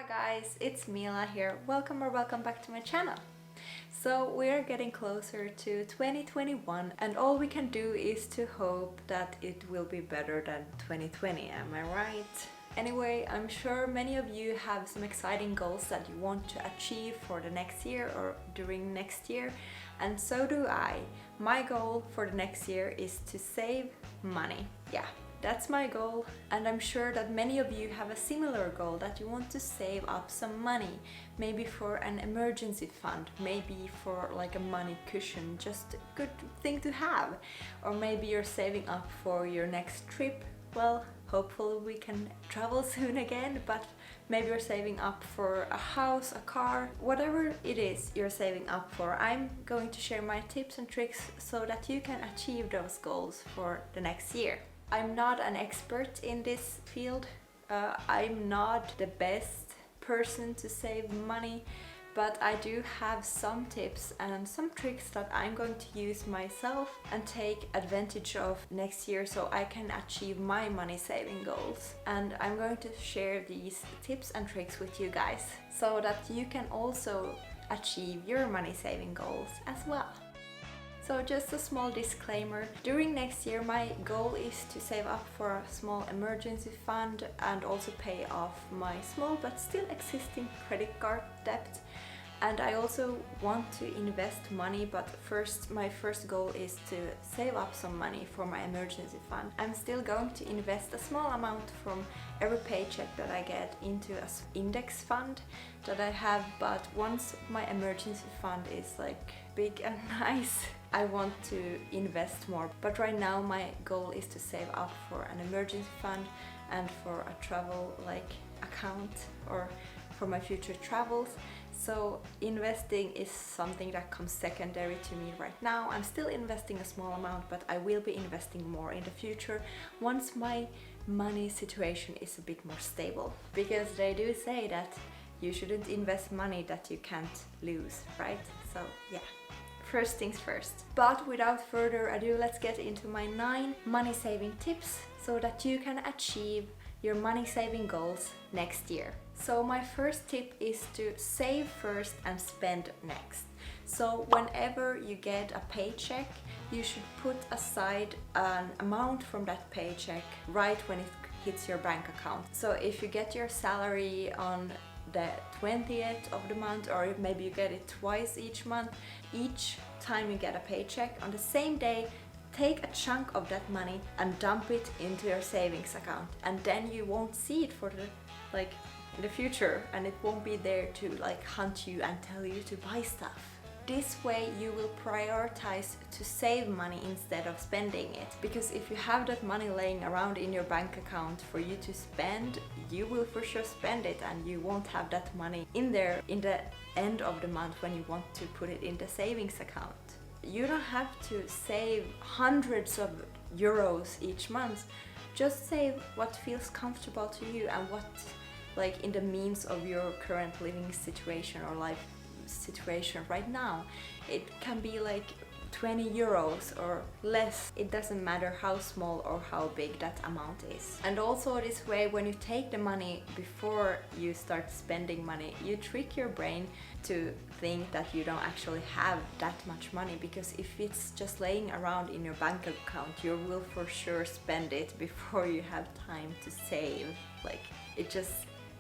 Hi guys, it's Mila here. Welcome back to my channel. So we're getting closer to 2021 and all we can do is to hope that it will be better than 2020, am I right? Anyway, I'm sure many of you have some exciting goals that you want to achieve for the next year or during next year, and so do I. My goal for the next year is to save money. Yeah, that's my goal, and I'm sure that many of you have a similar goal, that you want to save up some money, maybe for an emergency fund, maybe for like a money cushion, just a good thing to have, or maybe you're saving up for your next trip. Well, hopefully we can travel soon again, but maybe you're saving up for a house, a car, whatever it is you're saving up for. I'm going to share my tips and tricks so that you can achieve those goals for the next year. I'm not an expert in this field. I'm not the best person to save money, but I do have some tips and some tricks that I'm going to use myself and take advantage of next year so I can achieve my money saving goals. And I'm going to share these tips and tricks with you guys so that you can also achieve your money saving goals as well. So just a small disclaimer, during next year my goal is to save up for a small emergency fund and also pay off my small but still existing credit card debt. And I also want to invest money, but my first goal is to save up some money for my emergency fund. I'm still going to invest a small amount from every paycheck that I get into an index fund that I have, but once my emergency fund is like big and nice, I want to invest more. But right now my goal is to save up for an emergency fund and for a travel account or for my future travels. So investing is something that comes secondary to me right now. I'm still investing a small amount, but I will be investing more in the future once my money situation is a bit more stable. Because they do say that you shouldn't invest money that you can't lose, right? So yeah. First things first. But without further ado, let's get into my 9 money saving tips so that you can achieve your money saving goals next year. So my first tip is to save first and spend next. So whenever you get a paycheck, you should put aside an amount from that paycheck right when it hits your bank account. So if you get your salary on the 20th of the month, or maybe you get it twice each month, each time you get a paycheck on the same day, take a chunk of that money and dump it into your savings account, and then you won't see it for in the future, and it won't be there to hunt you and tell you to buy stuff. This way you will prioritize to save money instead of spending it, because if you have that money laying around in your bank account for you to spend, you will for sure spend it and you won't have that money in there in the end of the month when you want to put it in the savings account. You don't have to save hundreds of euros each month. Just save what feels comfortable to you and what in the means of your current living situation or life situation right now. It can be 20 euros or less. It doesn't matter how small or how big that amount is. And also this way, when you take the money before you start spending money, you trick your brain to think that you don't actually have that much money, because if it's just laying around in your bank account, you will for sure spend it before you have time to save.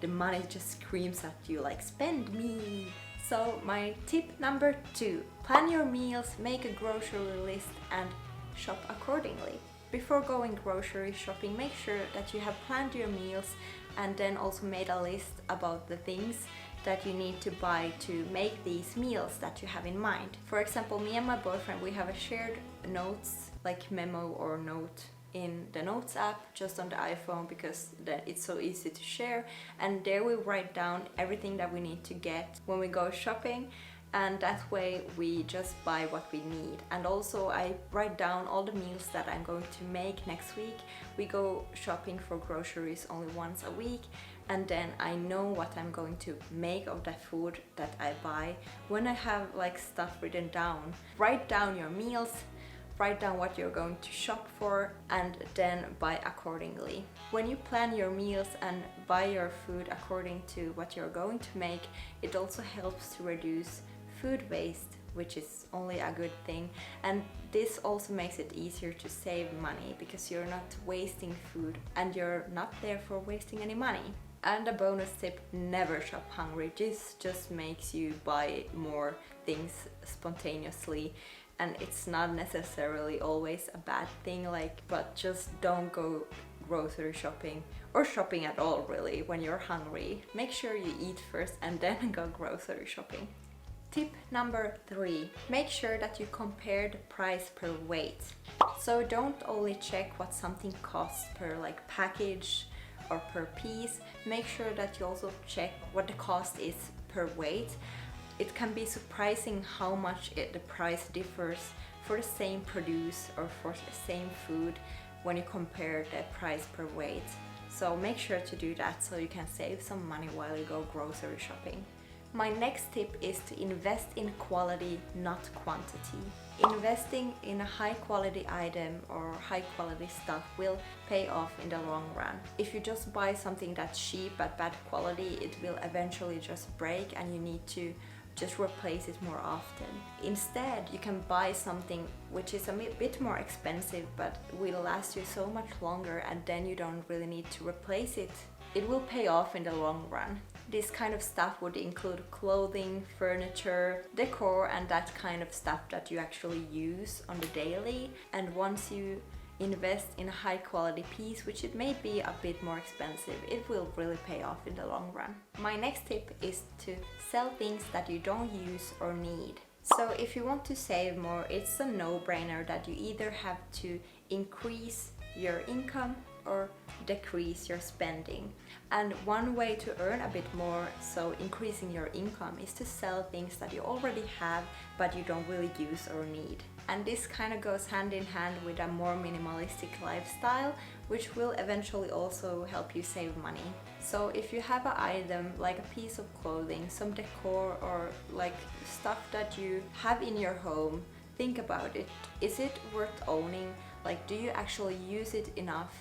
The money just screams at you spend me. So my tip number 2, plan your meals, make a grocery list and shop accordingly. Before going grocery shopping, make sure that you have planned your meals and then also made a list about the things that you need to buy to make these meals that you have in mind. For example, me and my boyfriend, we have a shared notes, memo or note in the Notes app just on the iPhone, because it's so easy to share, and there we write down everything that we need to get when we go shopping, and that way we just buy what we need. And also I write down all the meals that I'm going to make next week. We go shopping for groceries only once a week, and then I know what I'm going to make of that food that I buy. When I have stuff written down, write down your meals, write down what you're going to shop for, and then buy accordingly. When you plan your meals and buy your food according to what you're going to make, it also helps to reduce food waste, which is only a good thing. And this also makes it easier to save money because you're not wasting food and you're not there for wasting any money. And a bonus tip, never shop hungry. This just makes you buy more things spontaneously, and it's not necessarily always a bad thing, but just don't go grocery shopping or shopping at all really when you're hungry. Make sure you eat first and then go grocery shopping. Tip number 3, make sure that you compare the price per weight. So don't only check what something costs per package or per piece, make sure that you also check what the cost is per weight. It can be surprising how much the price differs for the same produce or for the same food when you compare the price per weight. So make sure to do that so you can save some money while you go grocery shopping. My next tip is to invest in quality, not quantity. Investing in a high quality item or high quality stuff will pay off in the long run. If you just buy something that's cheap but bad quality, it will eventually just break and you need to just replace it more often. Instead, you can buy something which is a bit more expensive but will last you so much longer, and then you don't really need to replace it. It will pay off in the long run. This kind of stuff would include clothing, furniture, decor, and that kind of stuff that you actually use on the daily. And once you invest in a high quality piece, which it may be a bit more expensive, it will really pay off in the long run. My next tip is to sell things that you don't use or need. So if you want to save more, it's a no-brainer that you either have to increase your income or decrease your spending. And one way to earn a bit more, so increasing your income, is to sell things that you already have but you don't really use or need. And this kind of goes hand in hand with a more minimalistic lifestyle, which will eventually also help you save money. So if you have an item like a piece of clothing, some decor, or stuff that you have in your home, think about it. Is it worth owning? Do you actually use it enough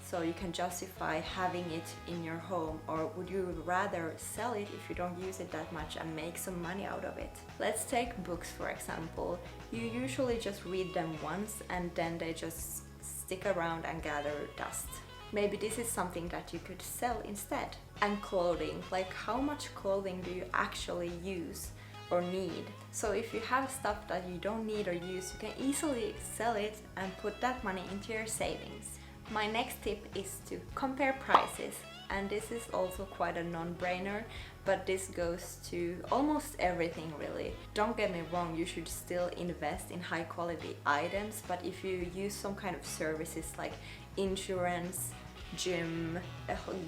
so you can justify having it in your home, or would you rather sell it if you don't use it that much and make some money out of it? Let's take books for example. You usually just read them once and then they just stick around and gather dust. Maybe this is something that you could sell instead. And clothing, how much clothing do you actually use or need? So if you have stuff that you don't need or use, you can easily sell it and put that money into your savings. My next tip is to compare prices, and this is also quite a non-brainer, but this goes to almost everything really. Don't get me wrong, you should still invest in high quality items, but if you use some kind of services like insurance, gym,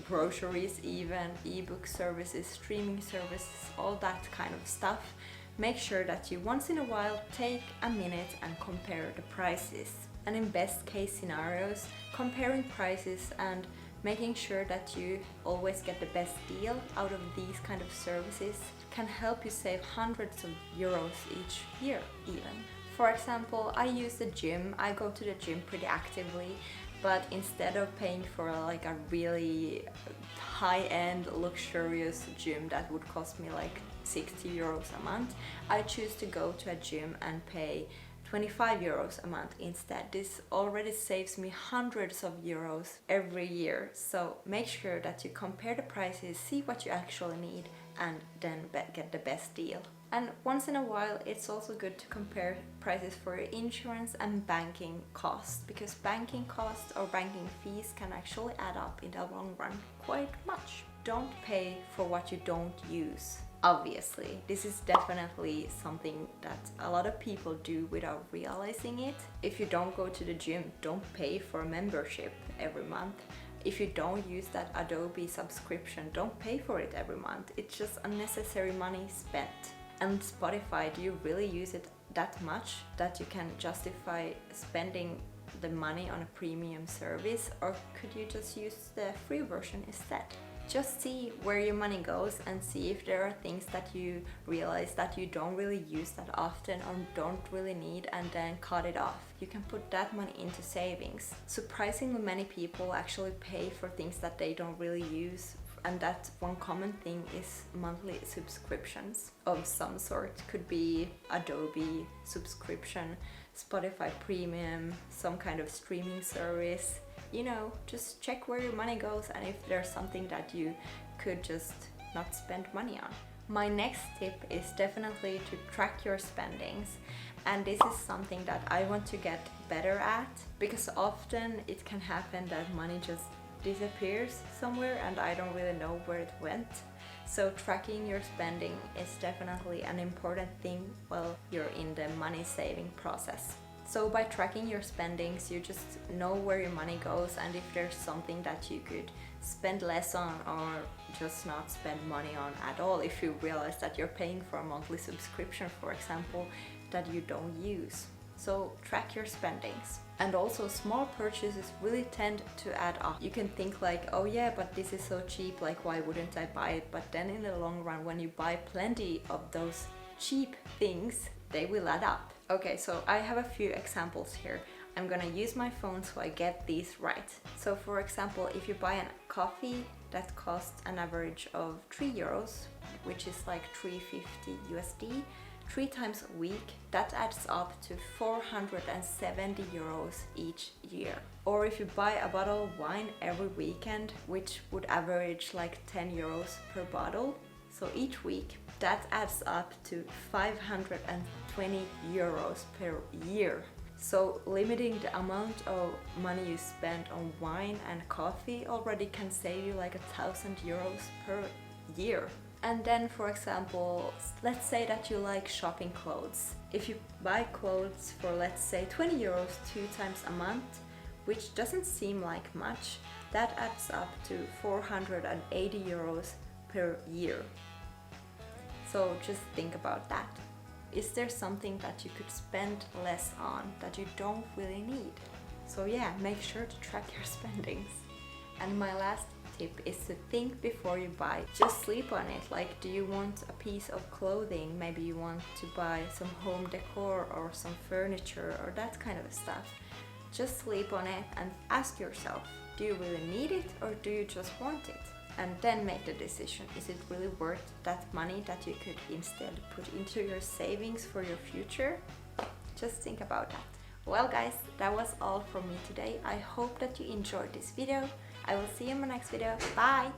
groceries even, ebook services, streaming services, all that kind of stuff, make sure that you once in a while take a minute and compare the prices. And in best case scenarios, comparing prices and making sure that you always get the best deal out of these kind of services can help you save hundreds of euros each year even. For example, I use the gym. I go to the gym pretty actively, but instead of paying for a really high-end luxurious gym that would cost me 60 euros a month, I choose to go to a gym and pay 25 euros a month instead. This already saves me hundreds of euros every year. So make sure that you compare the prices, see what you actually need, and then get the best deal. And once in a while, it's also good to compare prices for your insurance and banking costs, because banking costs or banking fees can actually add up in the long run quite much. Don't pay for what you don't use. Obviously, this is definitely something that a lot of people do without realizing it. If you don't go to the gym, don't pay for a membership every month. If you don't use that Adobe subscription, don't pay for it every month. It's just unnecessary money spent. And Spotify, do you really use it that much that you can justify spending the money on a premium service, or could you just use the free version instead? Just see where your money goes and see if there are things that you realize that you don't really use that often or don't really need, and then cut it off. You can put that money into savings. Surprisingly many people actually pay for things that they don't really use, and that one common thing is monthly subscriptions of some sort. Could be Adobe subscription, Spotify Premium, some kind of streaming service. You know, just check where your money goes and if there's something that you could just not spend money on. My next tip is definitely to track your spendings, and this is something that I want to get better at, because often it can happen that money just disappears somewhere and I don't really know where it went. So tracking your spending is definitely an important thing while you're in the money saving process. So by tracking your spendings, you just know where your money goes, and if there's something that you could spend less on or just not spend money on at all, if you realize that you're paying for a monthly subscription, for example, that you don't use. So track your spendings. And also small purchases really tend to add up. You can think like, oh yeah, but this is so cheap, like why wouldn't I buy it? But then in the long run, when you buy plenty of those cheap things, they will add up. Okay, so I have a few examples here. I'm gonna use my phone so I get these right. So for example, if you buy a coffee that costs an average of 3 euros, which is like 350 USD, 3 times a week, that adds up to 470 euros each year. Or if you buy a bottle of wine every weekend, which would average like 10 euros per bottle, so each week, that adds up to 520 euros per year. So limiting the amount of money you spend on wine and coffee already can save you like 1,000 euros per year. And then, for example, let's say that you like shopping clothes. If you buy clothes for, let's say, 20 euros 2 times a month, which doesn't seem like much, that adds up to 480 euros per year. So just think about that. Is there something that you could spend less on that you don't really need? So yeah, make sure to track your spendings. And my last tip is to think before you buy. Just sleep on it. Like, do you want a piece of clothing? Maybe you want to buy some home decor or some furniture or that kind of stuff. Just sleep on it and ask yourself, do you really need it or do you just want it? And then make the decision, is it really worth that money that you could instead put into your savings for your future? Just think about that. Well guys, that was all from me today. I hope that you enjoyed this video. I will see you in my next video. Bye!